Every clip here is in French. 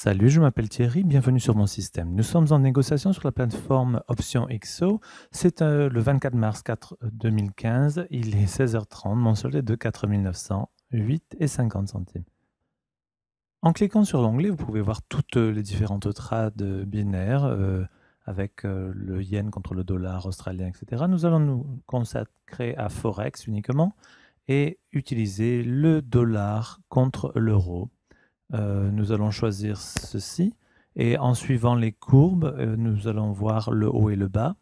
Salut, je m'appelle Thierry, bienvenue sur mon système. Nous sommes en négociation sur la plateforme Option XO. C'est le 24 mars 2015, il est 16h30, mon solde est de 4 908 et 50 centimes. En cliquant sur l'onglet, vous pouvez voir toutes les différentes trades binaires avec le yen contre le dollar australien, etc. Nous allons nous consacrer à Forex uniquement et utiliser le dollar contre l'euro. Nous allons choisir ceci et en suivant les courbes, nous allons voir le haut et le bas.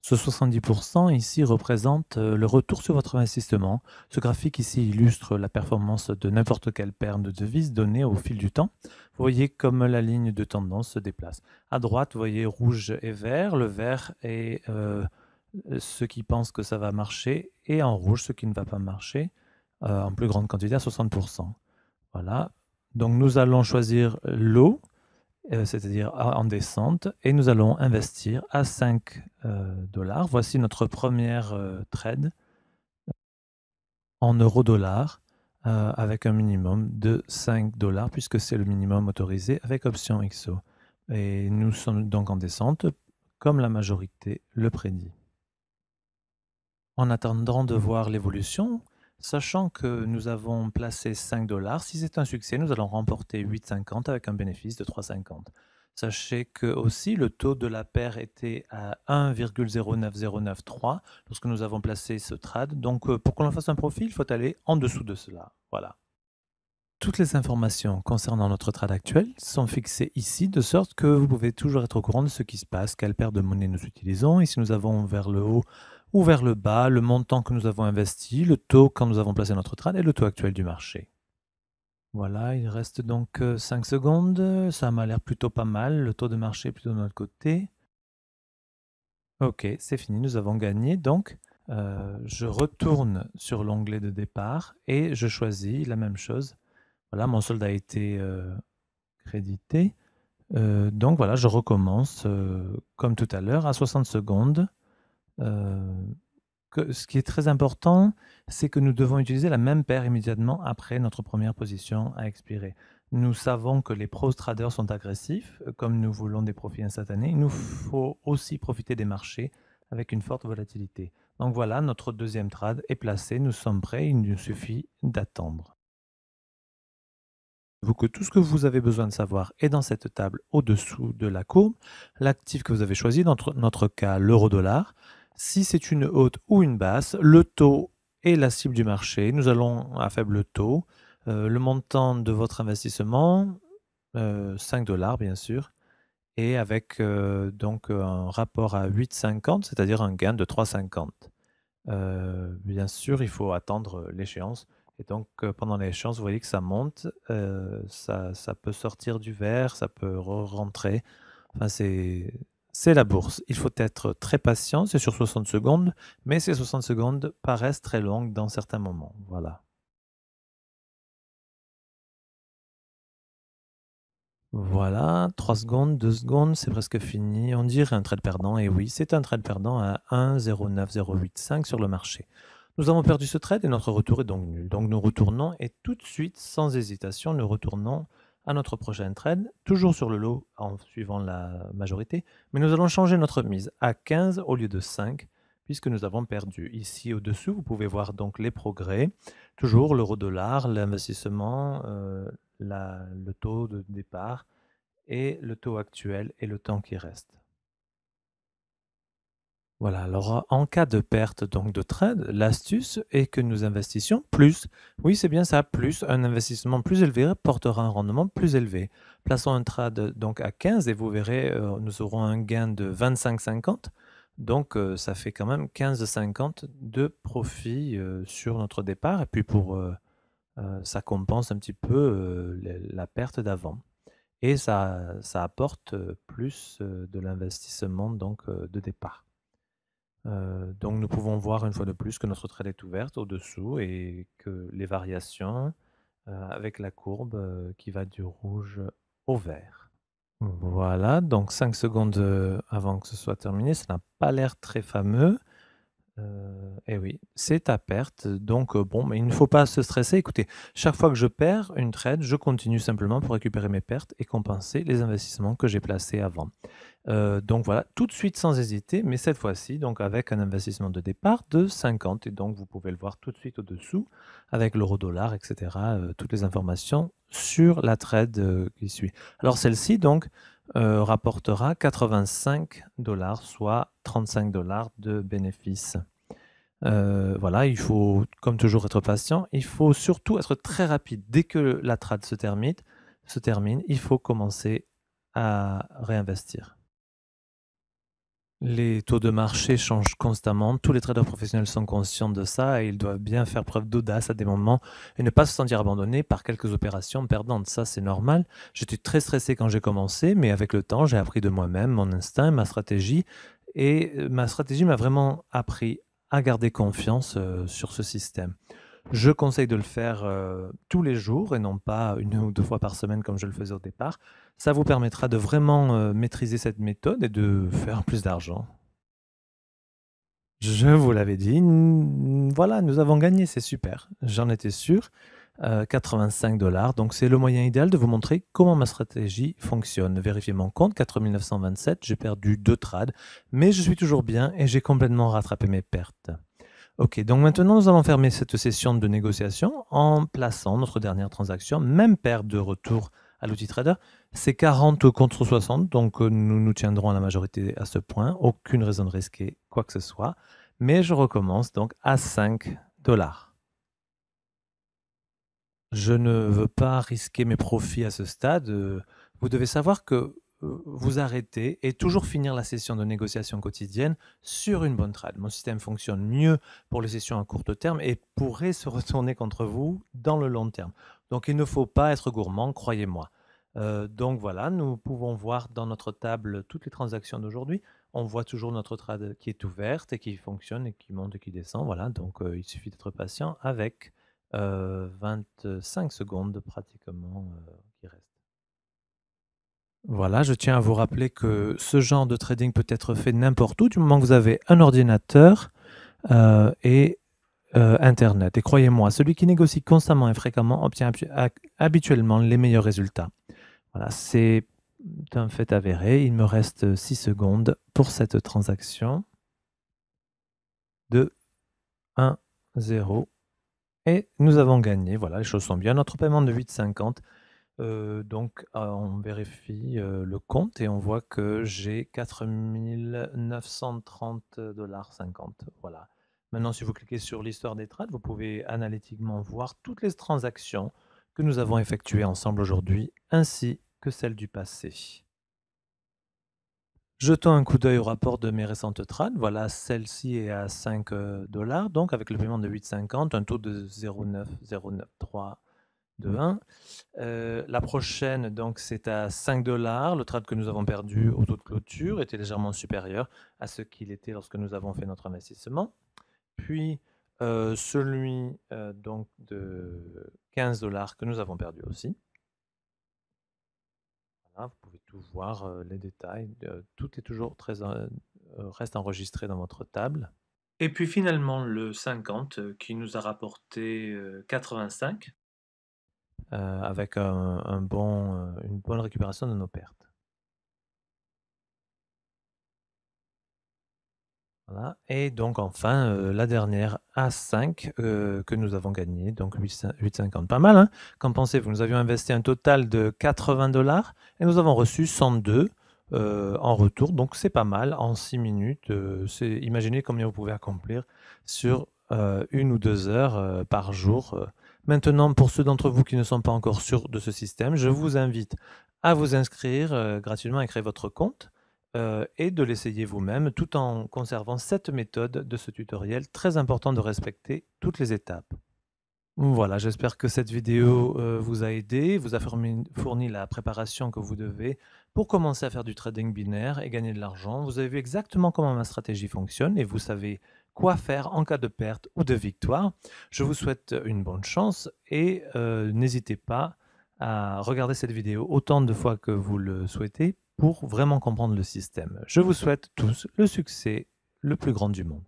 Ce 70% ici représente le retour sur votre investissement. Ce graphique ici illustre la performance de n'importe quelle paire de devises donnée au fil du temps. Vous voyez comme la ligne de tendance se déplace. À droite, vous voyez rouge et vert. Le vert est ceux qui pensent que ça va marcher et en rouge, ceux qui ne va pas marcher en plus grande quantité à 60%. Voilà. Donc nous allons choisir l'eau, c'est-à-dire en descente, et nous allons investir à 5 dollars. Voici notre première trade en euro-dollar avec un minimum de 5 dollars puisque c'est le minimum autorisé avec option XO. Et nous sommes donc en descente comme la majorité le prédit. En attendant de voir l'évolution, sachant que nous avons placé 5 dollars, si c'est un succès, nous allons remporter 8,50 avec un bénéfice de 3,50. Sachez que aussi le taux de la paire était à 1,09093 lorsque nous avons placé ce trade. Donc pour qu'on en fasse un profit, il faut aller en dessous de cela. Voilà. Toutes les informations concernant notre trade actuel sont fixées ici, de sorte que vous pouvez toujours être au courant de ce qui se passe, quelle paire de monnaie nous utilisons, et si nous avons vers le haut ou vers le bas, le montant que nous avons investi, le taux quand nous avons placé notre trade et le taux actuel du marché. Voilà, il reste donc 5 secondes, ça m'a l'air plutôt pas mal, le taux de marché est plutôt de notre côté. Ok, c'est fini, nous avons gagné, donc je retourne sur l'onglet de départ et je choisis la même chose. Voilà, mon solde a été crédité. Donc voilà, je recommence comme tout à l'heure à 60 secondes. Ce qui est très important, c'est que nous devons utiliser la même paire immédiatement après notre première position à expirer. Nous savons que les pros traders sont agressifs, comme nous voulons des profits instantanés. Il nous faut aussi profiter des marchés avec une forte volatilité. Donc voilà, notre deuxième trade est placé, nous sommes prêts, il nous suffit d'attendre. Que tout ce que vous avez besoin de savoir est dans cette table au-dessous de la courbe. L'actif que vous avez choisi, dans notre cas l'euro-dollar, si c'est une haute ou une basse, le taux est la cible du marché. Nous allons à faible taux. Le montant de votre investissement, 5 dollars bien sûr, et avec donc un rapport à 8,50, c'est-à-dire un gain de 3,50. Bien sûr, il faut attendre l'échéance. Et donc, pendant l'échéance, vous voyez que ça monte, ça peut sortir du vert, ça peut rentrer. Enfin, c'est la bourse. Il faut être très patient, c'est sur 60 secondes, mais ces 60 secondes paraissent très longues dans certains moments. Voilà. Voilà, 3 secondes, 2 secondes, c'est presque fini. On dirait un trade perdant, et oui, c'est un trade perdant à 1,09085 sur le marché. Nous avons perdu ce trade et notre retour est donc nul. Donc nous retournons et tout de suite, sans hésitation, nous retournons à notre prochain trade, toujours sur le lot en suivant la majorité, mais nous allons changer notre mise à 15 au lieu de 5 puisque nous avons perdu. Ici au-dessous, vous pouvez voir donc les progrès. Toujours l'euro-dollar, l'investissement, le taux de départ et le taux actuel et le temps qui reste. Voilà, alors en cas de perte donc de trade, l'astuce est que nous investissions plus. Oui, c'est bien ça, plus. Un investissement plus élevé portera un rendement plus élevé. Plaçons un trade donc à 15 et vous verrez, nous aurons un gain de 25,50. Donc ça fait quand même 15,50 de profit sur notre départ. Et puis ça compense un petit peu la perte d'avant. Et ça apporte plus de l'investissement donc de départ. Donc nous pouvons voir une fois de plus que notre trade est ouverte au-dessous et que les variations avec la courbe qui va du rouge au vert. Voilà, donc 5 secondes avant que ce soit terminé, ça n'a pas l'air très fameux. Et oui, c'est à perte, donc bon, mais il ne faut pas se stresser. Écoutez, chaque fois que je perds une trade, je continue simplement pour récupérer mes pertes et compenser les investissements que j'ai placés avant. Donc voilà, tout de suite sans hésiter, mais cette fois-ci, donc avec un investissement de départ de 50 et donc vous pouvez le voir tout de suite au-dessous avec l'euro-dollar et cetera, toutes les informations sur la trade, qui suit. Alors celle-ci donc, rapportera 85 soit 35 de bénéfices. Voilà, il faut comme toujours être patient. Il faut surtout être très rapide. Dès que la trade se termine, il faut commencer à réinvestir. Les taux de marché changent constamment. Tous les traders professionnels sont conscients de ça et ils doivent bien faire preuve d'audace à des moments et ne pas se sentir abandonnés par quelques opérations perdantes. Ça, c'est normal. J'étais très stressé quand j'ai commencé, mais avec le temps, j'ai appris de moi-même, mon instinct, ma stratégie. Et ma stratégie m'a vraiment appris à garder confiance sur ce système. Je conseille de le faire tous les jours et non pas une ou deux fois par semaine comme je le faisais au départ. Ça vous permettra de vraiment maîtriser cette méthode et de faire plus d'argent. Je vous l'avais dit, voilà, nous avons gagné, c'est super. J'en étais sûr. 85 donc c'est le moyen idéal de vous montrer comment ma stratégie fonctionne. Vérifiez mon compte, 4927, j'ai perdu 2 trades, mais je suis toujours bien et j'ai complètement rattrapé mes pertes. Ok, donc maintenant nous allons fermer cette session de négociation en plaçant notre dernière transaction, même paire de retour à l'outil trader. C'est 40 contre 60, donc nous nous tiendrons à la majorité à ce point. Aucune raison de risquer quoi que ce soit. Mais je recommence donc à 5 dollars. Je ne veux pas risquer mes profits à ce stade. Vous devez savoir que vous arrêtez et toujours finir la session de négociation quotidienne sur une bonne trade. Mon système fonctionne mieux pour les sessions à court terme et pourrait se retourner contre vous dans le long terme. Donc il ne faut pas être gourmand, croyez-moi. Donc voilà, nous pouvons voir dans notre table toutes les transactions d'aujourd'hui. On voit toujours notre trade qui est ouverte et qui fonctionne et qui monte et qui descend. Voilà, donc il suffit d'être patient avec 25 secondes pratiquement qui restent. Voilà, je tiens à vous rappeler que ce genre de trading peut être fait n'importe où, du moment que vous avez un ordinateur et Internet. Et croyez-moi, celui qui négocie constamment et fréquemment obtient habituellement les meilleurs résultats. Voilà, c'est un fait avéré. Il me reste 6 secondes pour cette transaction de 1-0. Et nous avons gagné. Voilà, les choses sont bien. Notre paiement de 8,50. Donc, on vérifie le compte et on voit que j'ai 4 930,50 $. Voilà. Maintenant, si vous cliquez sur l'histoire des trades, vous pouvez analytiquement voir toutes les transactions que nous avons effectuées ensemble aujourd'hui, ainsi que celles du passé. Jetons un coup d'œil au rapport de mes récentes trades. Voilà, celle-ci est à 5 $, donc avec le paiement de 8,50, un taux de 0,909321. La prochaine, donc, c'est à 5 $. Le trade que nous avons perdu au taux de clôture était légèrement supérieur à ce qu'il était lorsque nous avons fait notre investissement. Puis celui donc de 15 $ que nous avons perdu aussi. Voilà, vous pouvez tout voir, les détails. Tout est toujours reste enregistré dans votre table. Et puis finalement le 50 qui nous a rapporté 85 avec une bonne récupération de nos pertes. Voilà. Et donc enfin la dernière A5 que nous avons gagnée, donc 8,50. Pas mal, hein? Qu'en pensez-vous? Nous avions investi un total de 80 $ et nous avons reçu 102 en retour, donc c'est pas mal en 6 minutes. Imaginez combien vous pouvez accomplir sur 1 ou 2 heures par jour. Maintenant, pour ceux d'entre vous qui ne sont pas encore sûrs de ce système, je vous invite à vous inscrire gratuitement et créer votre compte et de l'essayer vous-même tout en conservant cette méthode de ce tutoriel. Très important de respecter toutes les étapes. Voilà, j'espère que cette vidéo vous a aidé, vous a fourni la préparation que vous devez pour commencer à faire du trading binaire et gagner de l'argent. Vous avez vu exactement comment ma stratégie fonctionne et vous savez quoi faire en cas de perte ou de victoire. Je vous souhaite une bonne chance et n'hésitez pas à regarder cette vidéo autant de fois que vous le souhaitez pour vraiment comprendre le système. Je vous souhaite tous le succès le plus grand du monde.